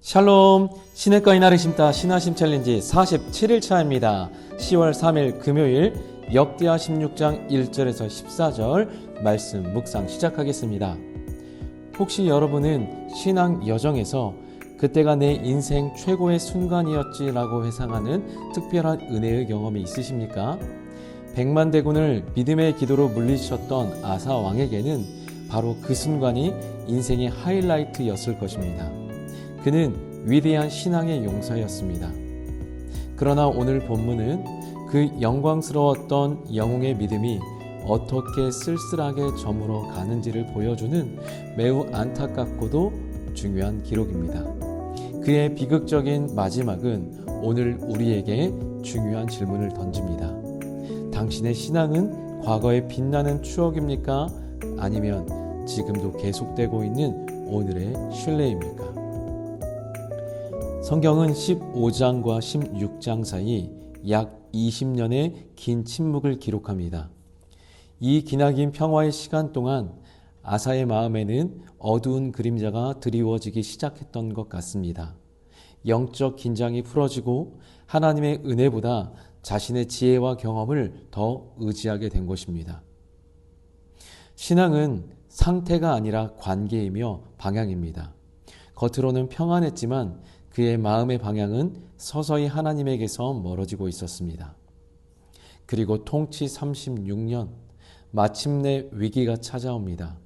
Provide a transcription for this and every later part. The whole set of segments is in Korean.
샬롬, 신의 거인 나를 심다 신화심 챌린지 47일 차입니다. 10월 3일 금요일 역대하 16장 1절에서 14절 말씀 묵상 시작하겠습니다. 혹시 여러분은 신앙 여정에서 그때가 내 인생 최고의 순간이었지라고 회상하는 특별한 은혜의 경험이 있으십니까? 백만대군을 믿음의 기도로 물리쳤던 아사 왕에게는 바로 그 순간이 인생의 하이라이트였을 것입니다. 그는 위대한 신앙의 용사였습니다. 그러나 오늘 본문은 그 영광스러웠던 영웅의 믿음이 어떻게 쓸쓸하게 저물어 가는지를 보여주는 매우 안타깝고도 중요한 기록입니다. 그의 비극적인 마지막은 오늘 우리에게 중요한 질문을 던집니다. 당신의 신앙은 과거의 빛나는 추억입니까? 아니면 지금도 계속되고 있는 오늘의 신뢰입니까? 성경은 15장과 16장 사이 약 20년의 긴 침묵을 기록합니다. 이 기나긴 평화의 시간 동안 아사의 마음에는 어두운 그림자가 드리워지기 시작했던 것 같습니다. 영적 긴장이 풀어지고 하나님의 은혜보다 자신의 지혜와 경험을 더 의지하게 된 것입니다. 신앙은 상태가 아니라 관계이며 방향입니다. 겉으로는 평안했지만 그의 마음의 방향은 서서히 하나님에게서 멀어지고 있었습니다. 그리고 통치 36년, 마침내 위기가 찾아옵니다.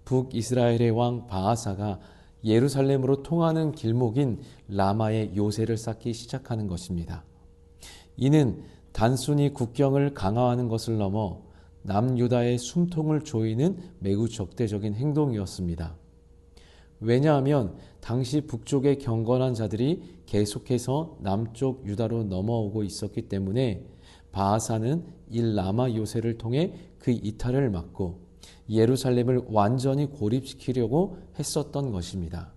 북이스라엘의 왕 바하사가 예루살렘으로 통하는 길목인 라마의 요새를 쌓기 시작하는 것입니다. 이는 단순히 국경을 강화하는 것을 넘어 남유다의 숨통을 조이는 매우 적대적인 행동이었습니다. 왜냐하면 당시 북쪽의 경건한 자들이 계속해서 남쪽 유다로 넘어오고 있었기 때문에 바하사는 이 라마 요새를 통해 그 이탈을 막고 예루살렘을 완전히 고립시키려고 했었던 것입니다.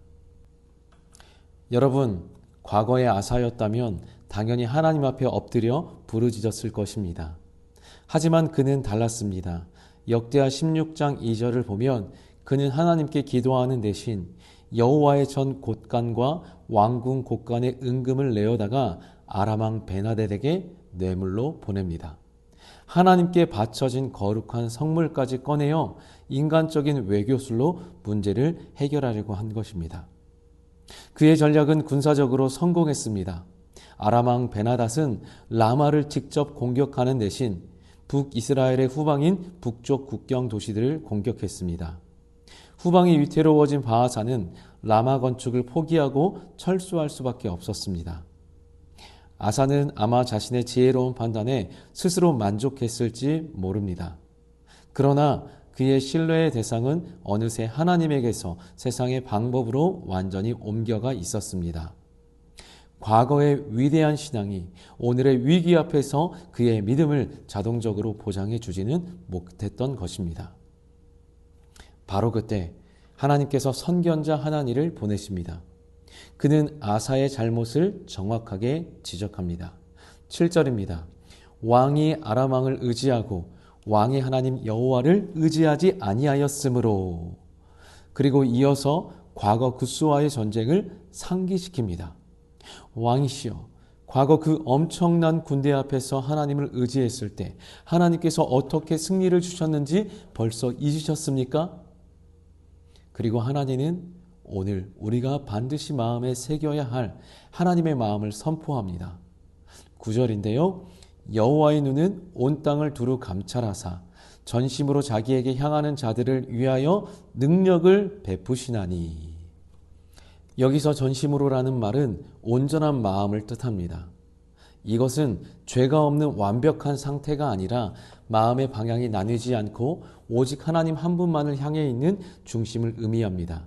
여러분, 과거의 아사였다면 당연히 하나님 앞에 엎드려 부르짖었을 것입니다. 하지만 그는 달랐습니다. 역대하 16장 2절을 보면 그는 하나님께 기도하는 대신 여호와의 전 곳간과 왕궁 곳간의 은금을 내어다가 아람왕 베나뎃에게 뇌물로 보냅니다. 하나님께 바쳐진 거룩한 성물까지 꺼내어 인간적인 외교술로 문제를 해결하려고 한 것입니다. 그의 전략은 군사적으로 성공했습니다. 아람왕 베나닷은 라마를 직접 공격하는 대신 북이스라엘의 후방인 북쪽 국경 도시들을 공격했습니다. 후방이 위태로워진 바하사는 라마 건축을 포기하고 철수할 수밖에 없었습니다. 아사는 아마 자신의 지혜로운 판단에 스스로 만족했을지 모릅니다. 그러나 그의 신뢰의 대상은 어느새 하나님에게서 세상의 방법으로 완전히 옮겨가 있었습니다. 과거의 위대한 신앙이 오늘의 위기 앞에서 그의 믿음을 자동적으로 보장해 주지는 못했던 것입니다. 바로 그때 하나님께서 선견자 하나니를 보내십니다. 그는 아사의 잘못을 정확하게 지적합니다. 7절입니다. 왕이 아람 왕을 의지하고 왕의 하나님 여호와를 의지하지 아니하였으므로. 그리고 이어서 과거 구스와의 전쟁을 상기시킵니다. 왕이시여, 과거 그 엄청난 군대 앞에서 하나님을 의지했을 때 하나님께서 어떻게 승리를 주셨는지 벌써 잊으셨습니까? 그리고 하나님은 오늘 우리가 반드시 마음에 새겨야 할 하나님의 마음을 선포합니다. 9절인데요. 여호와의 눈은 온 땅을 두루 감찰하사 전심으로 자기에게 향하는 자들을 위하여 능력을 베푸시나니. 여기서 전심으로라는 말은 온전한 마음을 뜻합니다. 이것은 죄가 없는 완벽한 상태가 아니라 마음의 방향이 나뉘지 않고 오직 하나님 한 분만을 향해 있는 중심을 의미합니다.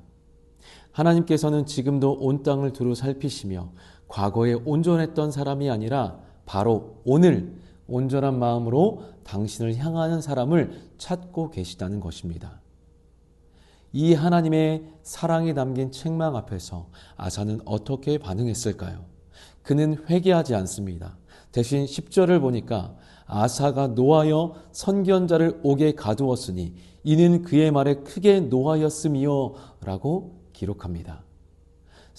하나님께서는 지금도 온 땅을 두루 살피시며 과거에 온전했던 사람이 아니라 바로 오늘 온전한 마음으로 당신을 향하는 사람을 찾고 계시다는 것입니다. 이 하나님의 사랑이 담긴 책망 앞에서 아사는 어떻게 반응했을까요? 그는 회개하지 않습니다. 대신 10절을 보니까 아사가 노하여 선견자를 옥에 가두었으니 이는 그의 말에 크게 노하였음이요 라고 기록합니다.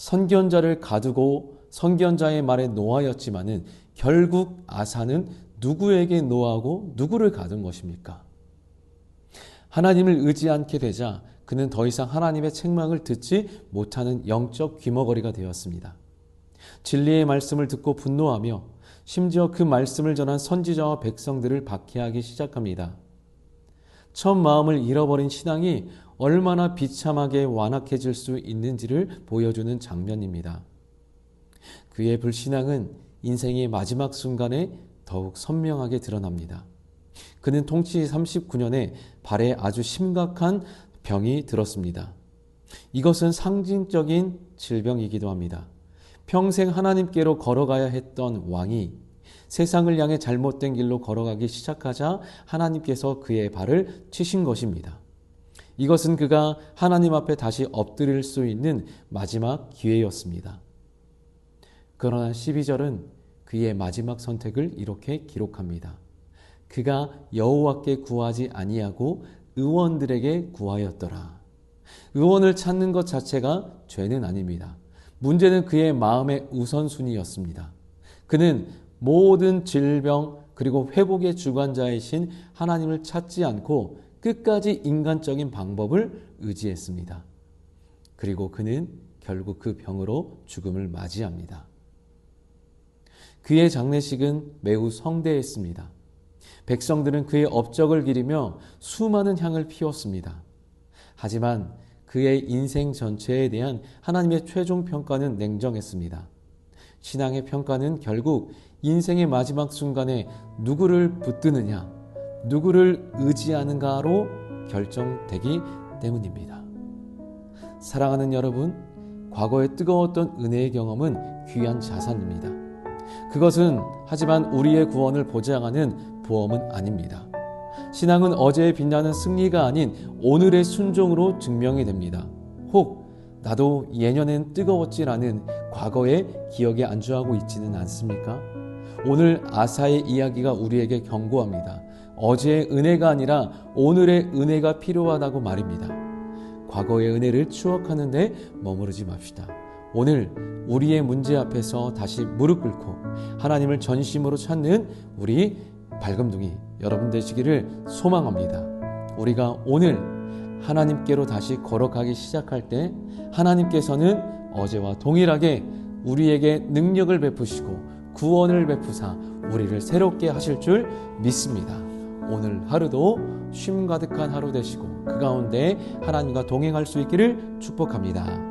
선견자를 가두고 선견자의 말에 노하였지만은 결국 아사는 누구에게 노하고 누구를 가둔 것입니까? 하나님을 의지 않게 되자 그는 더 이상 하나님의 책망을 듣지 못하는 영적 귀머거리가 되었습니다. 진리의 말씀을 듣고 분노하며 심지어 그 말씀을 전한 선지자와 백성들을 박해하기 시작합니다. 첫 마음을 잃어버린 신앙이 얼마나 비참하게 완악해질 수 있는지를 보여주는 장면입니다. 그의 불신앙은 인생의 마지막 순간에 더욱 선명하게 드러납니다. 그는 통치 39년에 발에 아주 심각한 병이 들었습니다. 이것은 상징적인 질병이기도 합니다. 평생 하나님께로 걸어가야 했던 왕이 세상을 향해 잘못된 길로 걸어가기 시작하자 하나님께서 그의 발을 치신 것입니다. 이것은 그가 하나님 앞에 다시 엎드릴 수 있는 마지막 기회였습니다. 그러나 12절은 그의 마지막 선택을 이렇게 기록합니다. 그가 여호와께 구하지 아니하고 의원들에게 구하였더라. 의원을 찾는 것 자체가 죄는 아닙니다. 문제는 그의 마음의 우선순위였습니다. 그는 모든 질병 그리고 회복의 주관자이신 하나님을 찾지 않고 끝까지 인간적인 방법을 의지했습니다. 그리고 그는 결국 그 병으로 죽음을 맞이합니다. 그의 장례식은 매우 성대했습니다. 백성들은 그의 업적을 기리며 수많은 향을 피웠습니다. 하지만 그의 인생 전체에 대한 하나님의 최종 평가는 냉정했습니다. 신앙의 평가는 결국 인생의 마지막 순간에 누구를 붙드느냐, 누구를 의지하는가로 결정되기 때문입니다. 사랑하는 여러분, 과거의 뜨거웠던 은혜의 경험은 귀한 자산입니다. 그것은 하지만 우리의 구원을 보장하는 보험은 아닙니다. 신앙은 어제에 빛나는 승리가 아닌 오늘의 순종으로 증명이 됩니다. 혹 나도 예년엔 뜨거웠지라는 과거의 기억에 안주하고 있지는 않습니까? 오늘 아사의 이야기가 우리에게 경고합니다. 어제의 은혜가 아니라 오늘의 은혜가 필요하다고 말입니다. 과거의 은혜를 추억하는 데 머무르지 맙시다. 오늘 우리의 문제 앞에서 다시 무릎 꿇고 하나님을 전심으로 찾는 우리 밝음둥이 여러분 되시기를 소망합니다. 우리가 오늘 하나님께로 다시 걸어가기 시작할 때 하나님께서는 어제와 동일하게 우리에게 능력을 베푸시고 구원을 베푸사 우리를 새롭게 하실 줄 믿습니다. 오늘 하루도 쉼 가득한 하루 되시고 그 가운데 하나님과 동행할 수 있기를 축복합니다.